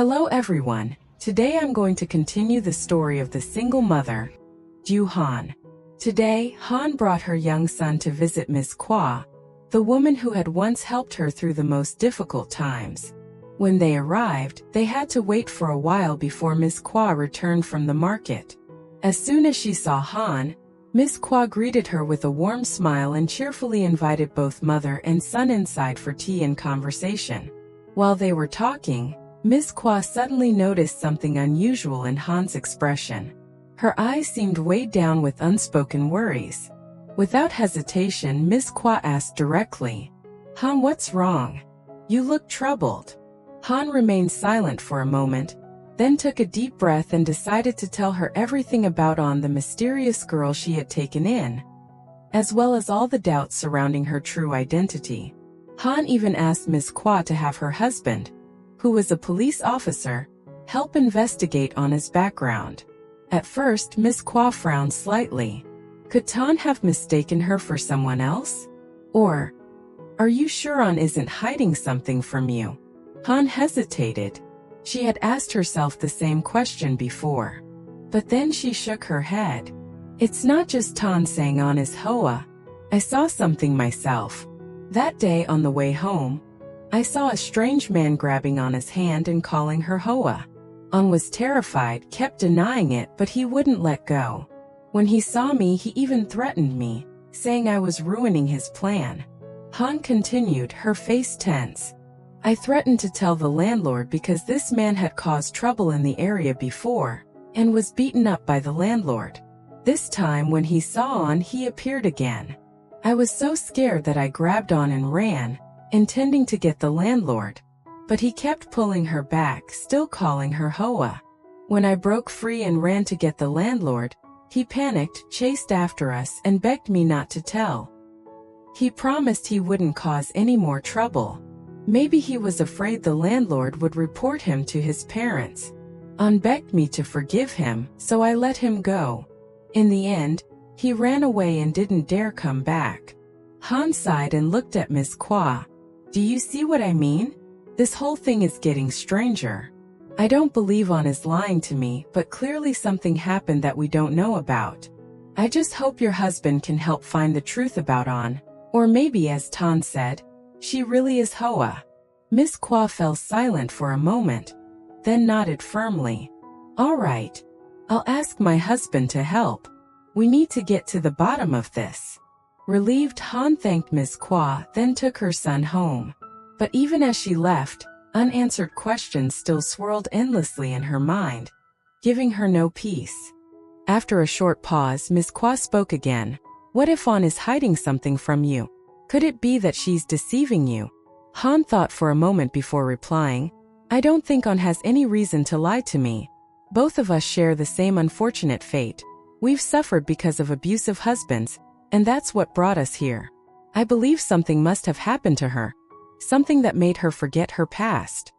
Hello everyone, today I'm going to continue the story of the single mother, Dieu HanThe. Today, Han brought her young son to visit Miss Quynh, the woman who had once helped her through the most difficult times. When they arrived, they had to wait for a while before Miss Quynh returned from the market. As soon as she saw Han, Miss Quynh greeted her with a warm smile and cheerfully invited both mother and son inside for tea and conversation. While they were talking, Miss Quynh suddenly noticed something unusual in Han's expression. Her eyes seemed weighed down with unspoken worries. Without hesitation, Miss Quynh asked directly, "Han, what's wrong? You look troubled." Han remained silent for a moment, then took a deep breath and decided to tell her everything about the mysterious girl she had taken in, as well as all the doubts surrounding her true identity. Han even asked Miss Quynh to have her husband, who was a police officer, help investigate his background. At first, Miss Quynh frowned slightly. Could Han have mistaken her for someone else? Or, are you sure Han isn't hiding something from you? Han hesitated. She had asked herself the same question before. But then she shook her head. It's not just Han saying Han is Hoa. I saw something myself. That day on the way home, I saw a strange man grabbing his hand and calling her Hoa. Han was terrified, kept denying it, but he wouldn't let go. When he saw me, he even threatened me, saying I was ruining his plan. Han continued, her face tense. I threatened to tell the landlord because this man had caused trouble in the area before, and was beaten up by the landlord. This time when he saw Han, he appeared again. I was so scared that I grabbed Han and ran, intending to get the landlord. But he kept pulling her back, still calling her Hoa. When I broke free and ran to get the landlord, he panicked, chased after us, and begged me not to tell. He promised he wouldn't cause any more trouble. Maybe he was afraid the landlord would report him to his parents. Han begged me to forgive him, so I let him go. In the end, he ran away and didn't dare come back. Han sighed and looked at Miss Quynh. Do you see what I mean? This whole thing is getting stranger. I don't believe Han is lying to me, but clearly something happened that we don't know about. I just hope your husband can help find the truth about Han, or maybe, as Han said, she really is Hoa. Miss Quynh fell silent for a moment, then nodded firmly. All right. I'll ask my husband to help. We need to get to the bottom of this. Relieved, Han thanked Miss Quynh, then took her son home. But even as she left, unanswered questions still swirled endlessly in her mind, giving her no peace. After a short pause, Miss Quynh spoke again. What if Han is hiding something from you? Could it be that she's deceiving you? Han thought for a moment before replying. I don't think Han has any reason to lie to me. Both of us share the same unfortunate fate. We've suffered because of abusive husbands, and that's what brought us here. I believe something must have happened to her. Something that made her forget her past.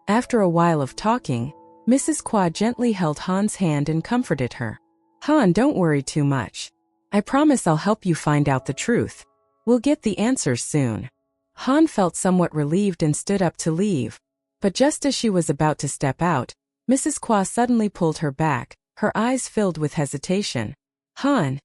After a while of talking, Mrs. Quynh gently held Han's hand and comforted her. Han, don't worry too much. I promise I'll help you find out the truth. We'll get the answers soon. Han felt somewhat relieved and stood up to leave. But just as she was about to step out, Mrs. Quynh suddenly pulled her back, her eyes filled with hesitation. Han,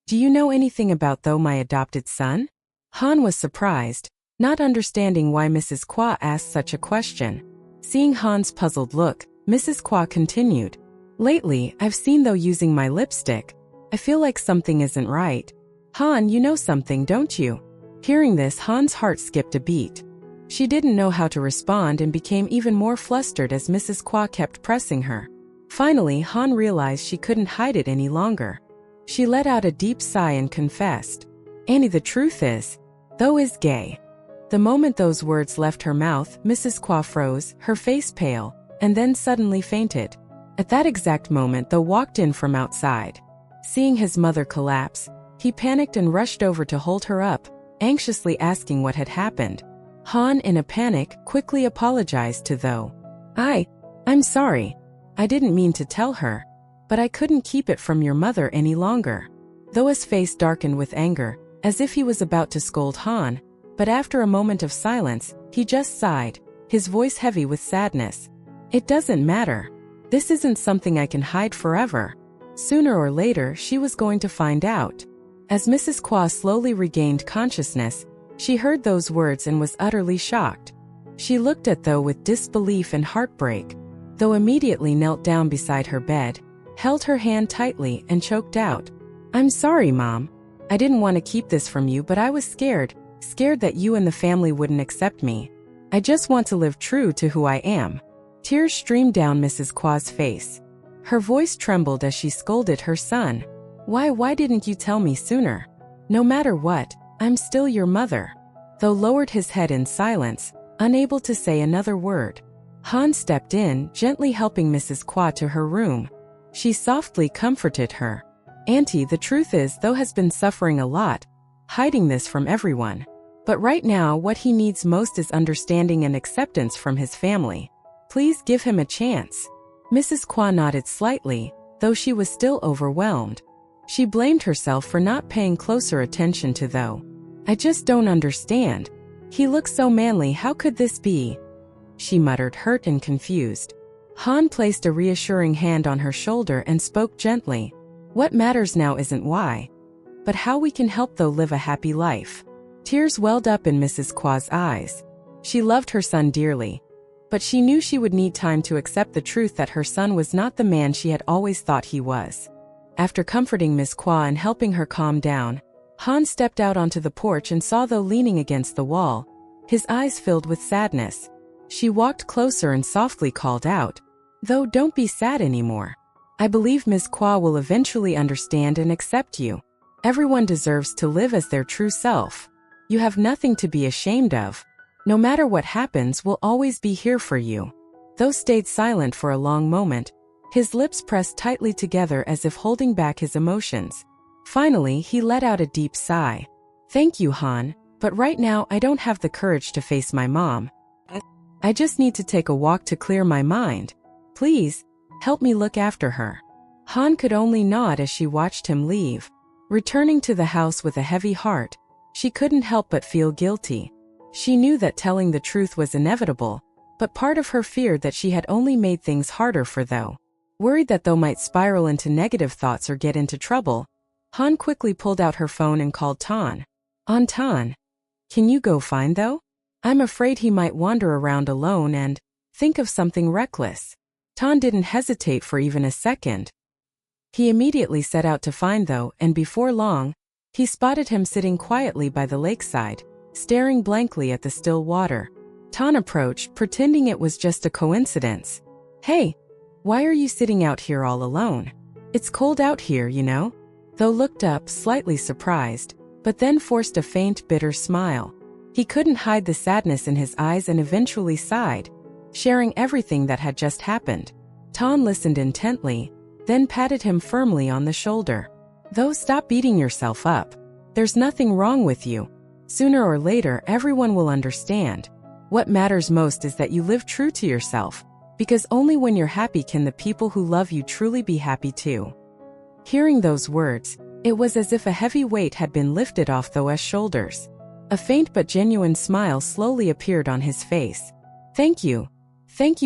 do you know anything about my adopted son? Han was surprised, not understanding why Mrs. Quynh asked such a question. Seeing Han's puzzled look, Mrs. Quynh continued. Lately, I've seen using my lipstick. I feel like something isn't right. Han, you know something, don't you? Hearing this, Han's heart skipped a beat. She didn't know how to respond and became even more flustered as Mrs. Quynh kept pressing her. Finally, Han realized she couldn't hide it any longer. She let out a deep sigh and confessed. Annie, the truth is, is gay. The moment those words left her mouth, Mrs. Quynh froze, her face pale, and then suddenly fainted. At that exact moment, walked in from outside. Seeing his mother collapse, he panicked and rushed over to hold her up, anxiously asking what had happened. Han, in a panic, quickly apologized to I'm sorry. I didn't mean to tell her. But I couldn't keep it from your mother any longer. His face darkened with anger, as if he was about to scold Han, but after a moment of silence, he just sighed, his voice heavy with sadness. It doesn't matter. This isn't something I can hide forever. Sooner or later, she was going to find out. As Mrs. Qua slowly regained consciousness, she heard those words and was utterly shocked. She looked at Tho with disbelief and heartbreak. Tho immediately knelt down beside her bed, held her hand tightly, and choked out, "I'm sorry, Mom. I didn't want to keep this from you, but I was scared that you and the family wouldn't accept me. I just want to live true to who I am." Tears streamed down Mrs. Qua's face. Her voice trembled as she scolded her son. Why didn't you tell me sooner? No matter what, I'm still your mother." Tho lowered his head in silence, unable to say another word. Han stepped in, gently helping Mrs. Qua to her room. She softly comforted her. "Auntie, the truth is Tho has been suffering a lot, hiding this from everyone. But right now what he needs most is understanding and acceptance from his family. Please give him a chance." Mrs. Qua nodded slightly, though she was still overwhelmed. She blamed herself for not paying closer attention to Tho. "I just don't understand. He looks so manly, how could this be?" she muttered, hurt and confused. Han placed a reassuring hand on her shoulder and spoke gently. "What matters now isn't why, but how we can help Tho live a happy life." Tears welled up in Mrs. Qua's eyes. She loved her son dearly, but she knew she would need time to accept the truth that her son was not the man she had always thought he was. After comforting Miss Qua and helping her calm down, Han stepped out onto the porch and saw Tho leaning against the wall, his eyes filled with sadness. She walked closer and softly called out, "Tho, don't be sad anymore. I believe Miss Qua will eventually understand and accept you. Everyone deserves to live as their true self. You have nothing to be ashamed of. No matter what happens, we'll always be here for you." Tho stayed silent for a long moment, his lips pressed tightly together as if holding back his emotions. Finally, he let out a deep sigh. "Thank you, Han, but right now I don't have the courage to face my mom. I just need to take a walk to clear my mind. Please, help me look after her." Han could only nod as she watched him leave. Returning to the house with a heavy heart, she couldn't help but feel guilty. She knew that telling the truth was inevitable, but part of her feared that she had only made things harder for Tho. Worried that Tho might spiral into negative thoughts or get into trouble, Han quickly pulled out her phone and called Tan. Tan, can you go find Tho? I'm afraid he might wander around alone and think of something reckless." Tan didn't hesitate for even a second. He immediately set out to find Tho, and before long, he spotted him sitting quietly by the lakeside, staring blankly at the still water. Tan approached, pretending it was just a coincidence. "Hey, why are you sitting out here all alone? It's cold out here, you know." Tho looked up, slightly surprised, but then forced a faint, bitter smile. He couldn't hide the sadness in his eyes and eventually sighed, sharing everything that had just happened. Tan listened intently, then patted him firmly on the shoulder. "Tho, stop beating yourself up. There's nothing wrong with you. Sooner or later, everyone will understand. What matters most is that you live true to yourself, because only when you're happy can the people who love you truly be happy too." Hearing those words, it was as if a heavy weight had been lifted off Tho's shoulders. A faint but genuine smile slowly appeared on his face. Thank you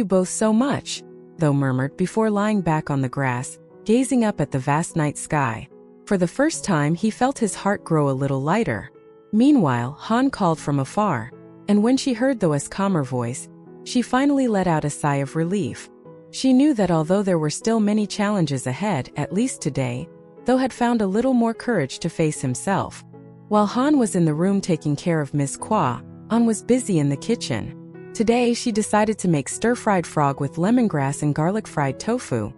both so much," Tho murmured before lying back on the grass, gazing up at the vast night sky. For the first time, he felt his heart grow a little lighter. Meanwhile, Han called from afar, and when she heard Tho's calmer voice, she finally let out a sigh of relief. She knew that although there were still many challenges ahead, at least today, Tho had found a little more courage to face himself. While Han was in the room taking care of Miss Qua, An was busy in the kitchen. Today, she decided to make stir-fried frog with lemongrass and garlic-fried tofu,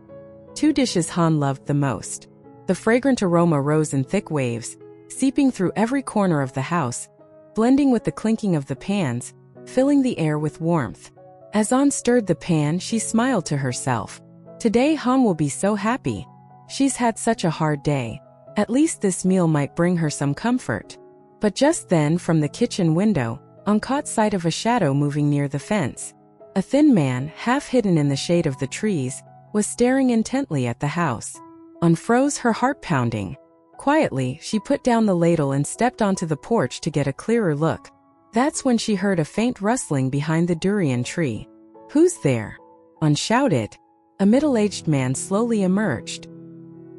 two dishes Han loved the most. The fragrant aroma rose in thick waves, seeping through every corner of the house, blending with the clinking of the pans, filling the air with warmth. As An stirred the pan, she smiled to herself. Today Han will be so happy. She's had such a hard day. At least this meal might bring her some comfort. But just then, from the kitchen window, An caught sight of a shadow moving near the fence. A thin man, half hidden in the shade of the trees, was staring intently at the house. An froze, her heart pounding. Quietly, she put down the ladle and stepped onto the porch to get a clearer look. That's when she heard a faint rustling behind the durian tree. "Who's there?" Han shouted. A middle-aged man slowly emerged.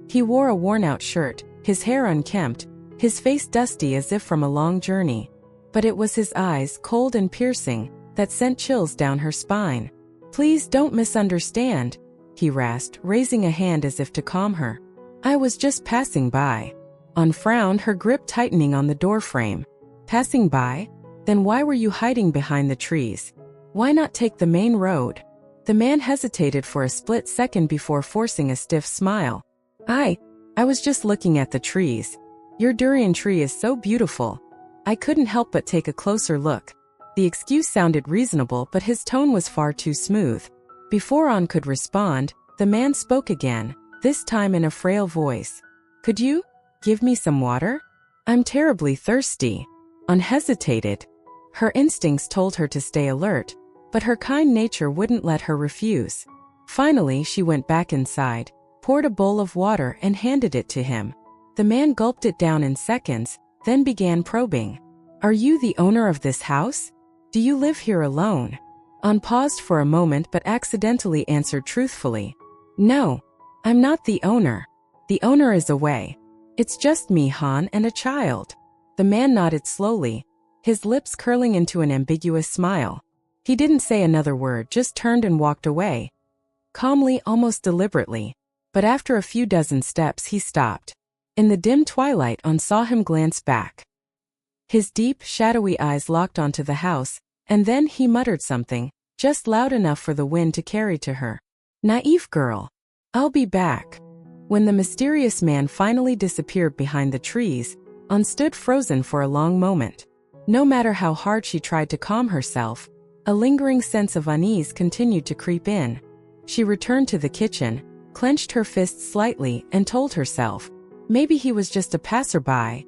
He wore a worn-out shirt, his hair unkempt, his face dusty as if from a long journey. But it was his eyes, cold and piercing, that sent chills down her spine. "Please don't misunderstand," he rasped, raising a hand as if to calm her. "I was just passing by." Han frowned, her grip tightening on the doorframe. "Passing by? Then why were you hiding behind the trees? Why not take the main road?" The man hesitated for a split second before forcing a stiff smile. I was just looking at the trees. Your durian tree is so beautiful. I couldn't help but take a closer look." The excuse sounded reasonable, but his tone was far too smooth. Before Han could respond, the man spoke again, this time in a frail voice. "Could you give me some water? I'm terribly thirsty." Han hesitated. Her instincts told her to stay alert, but her kind nature wouldn't let her refuse. Finally, she went back inside, poured a bowl of water and handed it to him. The man gulped it down in seconds, then began probing. "Are you the owner of this house? Do you live here alone?" Han paused for a moment but accidentally answered truthfully. "No, I'm not the owner. The owner is away. It's just me, Han, and a child." The man nodded slowly, his lips curling into an ambiguous smile. He didn't say another word, just turned and walked away. Calmly, almost deliberately. But after a few dozen steps he stopped. In the dim twilight, Han saw him glance back. His deep, shadowy eyes locked onto the house, and then he muttered something, just loud enough for the wind to carry to her. "Naive girl. I'll be back." When the mysterious man finally disappeared behind the trees, Han stood frozen for a long moment. No matter how hard she tried to calm herself, a lingering sense of unease continued to creep in. She returned to the kitchen, clenched her fists slightly, and told herself, maybe he was just a passerby.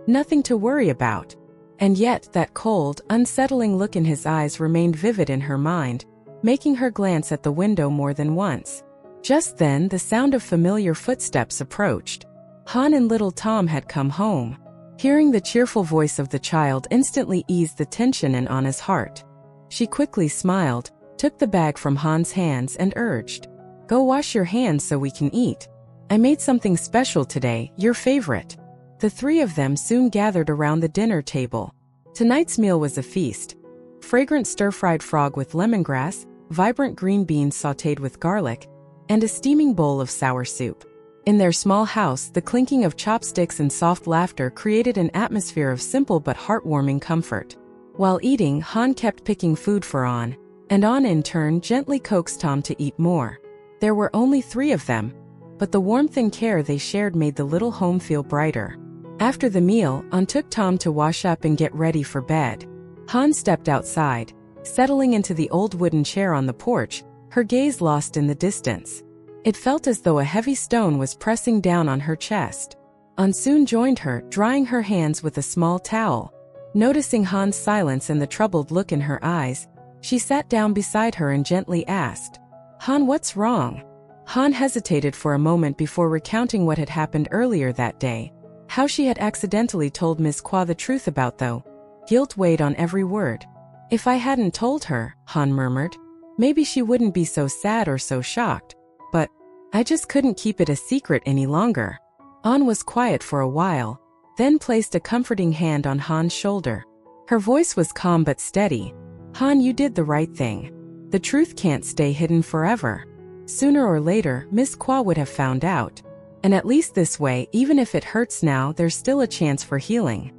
Nothing to worry about. And yet that cold, unsettling look in his eyes remained vivid in her mind, making her glance at the window more than once. Just then the sound of familiar footsteps approached. Han and little Tom had come home. Hearing the cheerful voice of the child instantly eased the tension in Anna's heart. She quickly smiled, took the bag from Han's hands and urged, "Go wash your hands so we can eat. I made something special today, your favorite." The three of them soon gathered around the dinner table. Tonight's meal was a feast. Fragrant stir-fried frog with lemongrass, vibrant green beans sautéed with garlic, and a steaming bowl of sour soup. In their small house, the clinking of chopsticks and soft laughter created an atmosphere of simple but heartwarming comfort. While eating, Han kept picking food for An, and An in turn gently coaxed Tom to eat more. There were only 3 of them, but the warmth and care they shared made the little home feel brighter. After the meal, An took Tom to wash up and get ready for bed. Han stepped outside, settling into the old wooden chair on the porch, her gaze lost in the distance. It felt as though a heavy stone was pressing down on her chest. An soon joined her, drying her hands with a small towel. Noticing Han's silence and the troubled look in her eyes, she sat down beside her and gently asked, "Han, what's wrong?" Han hesitated for a moment before recounting what had happened earlier that day, how she had accidentally told Miss Kwa the truth about though. Guilt weighed on every word. "If I hadn't told her," Han murmured, "maybe she wouldn't be so sad or so shocked. But I just couldn't keep it a secret any longer." An was quiet for a while, then placed a comforting hand on Han's shoulder. Her voice was calm but steady. "Han, you did the right thing. The truth can't stay hidden forever. Sooner or later, Miss Kwa would have found out. And at least this way, even if it hurts now, there's still a chance for healing."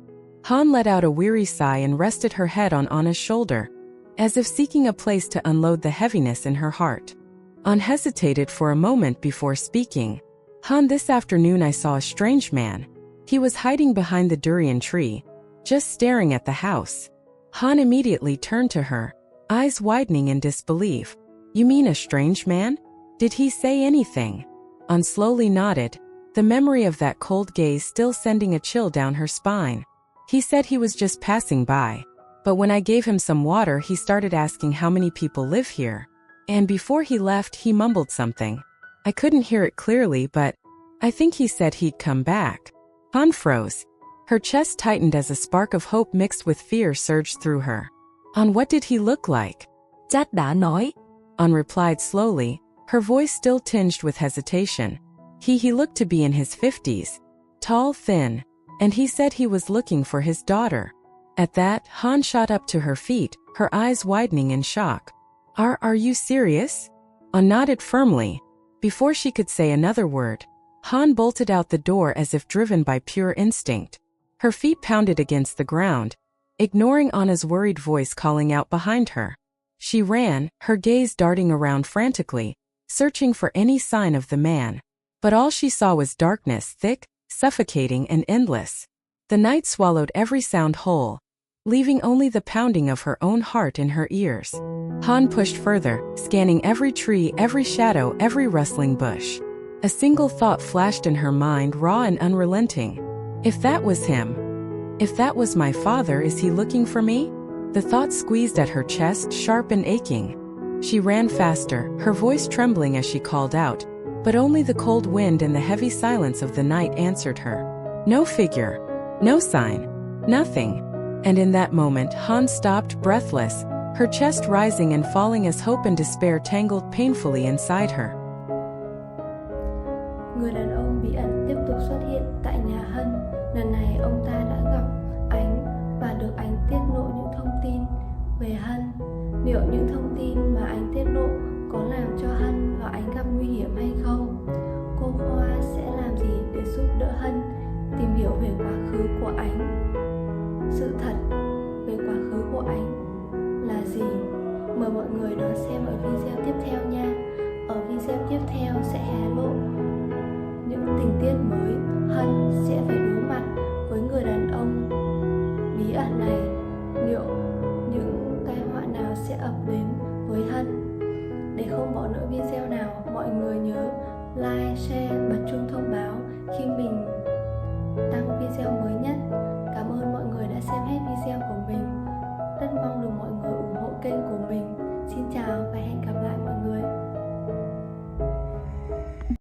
Han let out a weary sigh and rested her head on Anna's shoulder, as if seeking a place to unload the heaviness in her heart. An hesitated for a moment before speaking. "Han, this afternoon I saw a strange man. He was hiding behind the durian tree, just staring at the house." Han immediately turned to her, eyes widening in disbelief. "You mean a strange man? Did he say anything?" An slowly nodded, the memory of that cold gaze still sending a chill down her spine. "He said he was just passing by. But when I gave him some water, he started asking how many people live here. And before he left, he mumbled something. I couldn't hear it clearly, but I think he said he'd come back." Han froze. Her chest tightened as a spark of hope mixed with fear surged through her. "An, what did he look like?" Chắc đã nói. An replied slowly, her voice still tinged with hesitation. He looked to be in his 50s, tall, thin, and he said he was looking for his daughter. At that, Han shot up to her feet, her eyes widening in shock. Are you serious? An nodded firmly. Before she could say another word, Han bolted out the door as if driven by pure instinct. Her feet pounded against the ground, ignoring Anna's worried voice calling out behind her. She ran, her gaze darting around frantically, searching for any sign of the man. But all she saw was darkness, thick, suffocating, and endless. The night swallowed every sound whole, leaving only the pounding of her own heart in her ears. Han pushed further, scanning every tree, every shadow, every rustling bush. A single thought flashed in her mind, raw and unrelenting. If that was him, if that was my father, is he looking for me? The thought squeezed at her chest, sharp and aching. She ran faster, her voice trembling as she called out, but only the cold wind and the heavy silence of the night answered her. No figure, no sign, nothing. And in that moment, Han stopped, breathless, her chest rising and falling as hope and despair tangled painfully inside her. Người đàn ông bí ẩn tiếp tục xuất hiện tại nhà Hân. Lần này ông ta đã gặp Ánh và được Ánh tiết lộ những thông tin về Hân. Liệu những thông tin mà Ánh tiết lộ có làm cho Hân và Ánh gặp nguy hiểm hay không? Cô Hoa sẽ làm gì để giúp đỡ Hân tìm hiểu về quá khứ của Ánh? Sự thật về quá khứ của Ánh là gì? Mời mọi người đón xem ở video tiếp theo nha. Ở video tiếp theo sẽ hé lộ những tình tiết mới. Hân sẽ phải đối mặt với người đàn ông bí ẩn này. Liệu những tai họa nào sẽ ập đến với Hân? Để không bỏ lỡ video nào, mọi người nhớ like, share, bật chuông thông báo